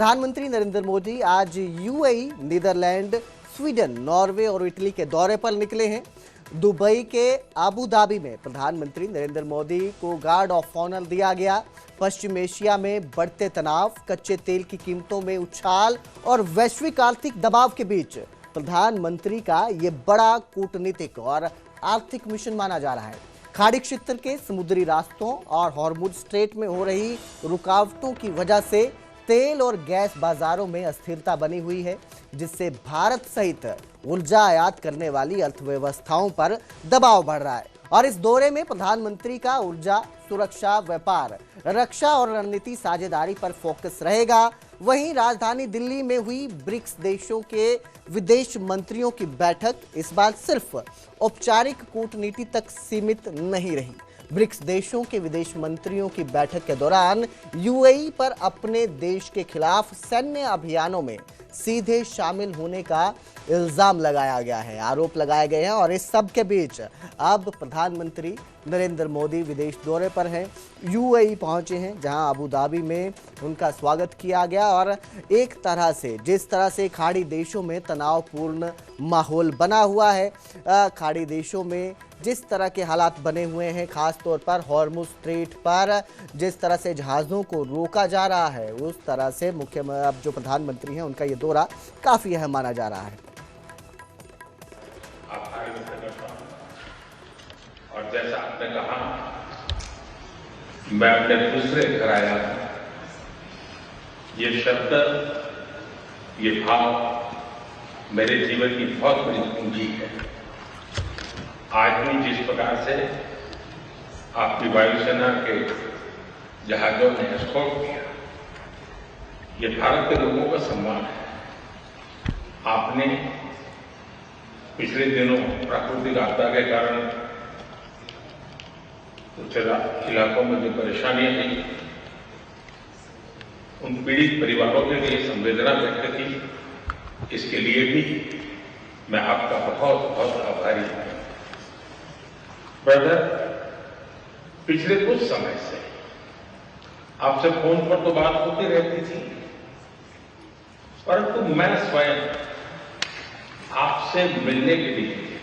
प्रधानमंत्री नरेंद्र मोदी आज UAE, Netherlands, Sweden, Norway और इटली के दौरे पर निकले हैं। दुबई के अबू धाबी में प्रधानमंत्री नरेंद्र मोदी को गार्ड ऑफ ऑनर दिया गया। पश्चिम एशिया में बढ़ते तनाव, कच्चे तेल की कीमतों में उछाल और वैश्विक आर्थिक दबाव के बीच प्रधानमंत्री का ये बड़ा कूटनीतिक और आर्थिक मिशन माना जा रहा है। खाड़ी क्षेत्र के समुद्री रास्तों और हॉर्मुज स्ट्रेट में हो रही रुकावटों की वजह से तेल और गैस बाजारों में अस्थिरता बनी हुई है, जिससे भारत सहित ऊर्जा आयात करने वाली अर्थव्यवस्थाओं पर दबाव बढ़ रहा है। और इस दौरे में प्रधानमंत्री का ऊर्जा, सुरक्षा, व्यापार, रक्षा और रणनीति साझेदारी पर फोकस रहेगा। वहीं राजधानी दिल्ली में हुई ब्रिक्स देशों के विदेश मंत्रियों की बैठक इस बार सिर्फ औपचारिक कूटनीति तक सीमित नहीं रही। ब्रिक्स देशों के विदेश मंत्रियों की बैठक के दौरान यूएई पर अपने देश के खिलाफ सैन्य अभियानों में सीधे शामिल होने का इल्जाम लगाया गया है, आरोप लगाए गए हैं। और इस सब के बीच अब प्रधानमंत्री नरेंद्र मोदी विदेश दौरे पर हैं, यूएई पहुंचे हैं, जहां अबू धाबी में उनका स्वागत किया गया। और एक तरह से जिस तरह से खाड़ी देशों में तनावपूर्ण माहौल बना हुआ है, खाड़ी देशों में जिस तरह के हालात बने हुए हैं, खास तौर पर हॉर्मुज स्ट्रेट पर जिस तरह से जहाज़ों को रोका जा रहा है, उस तरह से अब जो प्रधानमंत्री हैं उनका ये दौरा काफ़ी अहम माना जा रहा है। और जैसा आपने कहा, मैं अपने दूसरे घर आया, ये शब्द, ये भाव मेरे जीवन की बहुत बड़ी पूंजी है। आज भी जिस प्रकार से आपकी वायुसेना के जहाजों ने एस्कॉर्ट किया, ये भारत के लोगों का सम्मान है। आपने पिछले दिनों प्राकृतिक आपदा के कारण कुछ इलाकों में जो परेशानियां आई, उन पीड़ित परिवारों के लिए संवेदना व्यक्त की। इसके लिए भी मैं आपका बहुत बहुत आभारी हूं। ब्रदर, पिछले कुछ समय से आपसे फोन पर तो बात होती रहती थी, परंतु मैं स्वयं आपसे मिलने के लिए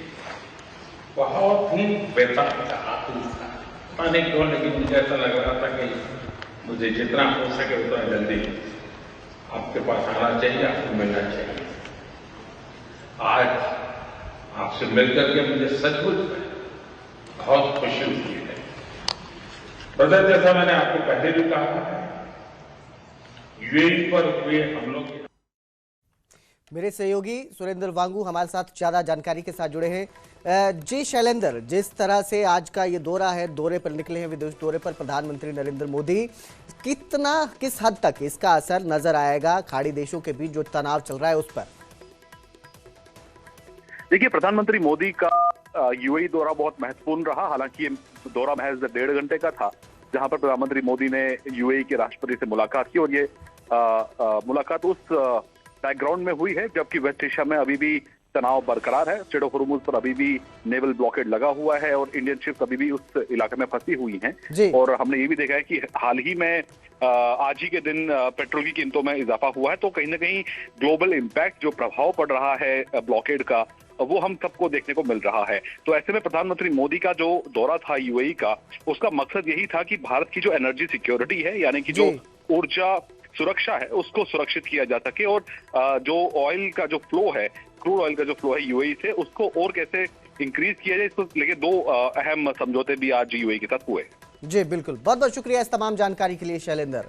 बहुत ही बेताब था, आतुर था। माने क्यों, लेकिन मुझे ऐसा लग रहा था कि मुझे जितना हो सके उतना जल्दी आपके पास आना चाहिए, आपको मिलना चाहिए। आज आपसे मिलकर के मुझे सचमुच बहुत खुशी हुई है। ब्रदर, जैसा मैंने आपको पहले भी कहा, यूएई पर हुए हमलों की मेरे सहयोगी सुरेंद्र वांगू हमारे साथ ज्यादा जानकारी के साथ जुड़े हैं। जी शैलेंद्र, जिस तरह से आज का ये दौरा है, दौरे पर निकले हैं, विदेश दौरे पर प्रधानमंत्री नरेंद्र मोदी, किस हद तक इसका असर नजर आएगा खाड़ी देशों के बीच जो तनाव चल रहा है उस पर? देखिए, प्रधानमंत्री मोदी का यूएई दौरा बहुत महत्वपूर्ण रहा। हालांकि ये दौरा महज 1.5 घंटे का था, जहां पर प्रधानमंत्री मोदी ने यूएई के राष्ट्रपति से मुलाकात की। और ये मुलाकात उस बैकग्राउंड में हुई है जबकि वेस्ट एशिया में अभी भी तनाव बरकरार है। स्ट्रेट ऑफ हॉर्मुज पर अभी भी नेवल ब्लॉकेड लगा हुआ है और इंडियन शिप्स अभी भी उस इलाके में फंसी हुई हैं। और हमने ये भी देखा है कि हाल ही में आज ही के दिन पेट्रोल की कीमतों में इजाफा हुआ है। तो कहीं ना कहीं ग्लोबल इम्पैक्ट, जो प्रभाव पड़ रहा है ब्लॉकेड का, वो हम सबको देखने को मिल रहा है। तो ऐसे में प्रधानमंत्री मोदी का जो दौरा था यूएई का, उसका मकसद यही था कि भारत की जो एनर्जी सिक्योरिटी है, यानी कि जो ऊर्जा सुरक्षा है, उसको सुरक्षित किया जा सके। और जो ऑयल का जो फ्लो है, क्रूड ऑयल का जो फ्लो है यूएई से, उसको और कैसे इंक्रीज किया जाए, इसको लेके 2 अहम समझौते भी आज यूएई के साथ हुए। जी बिल्कुल, बहुत बहुत शुक्रिया इस तमाम जानकारी के लिए शैलेंद्र।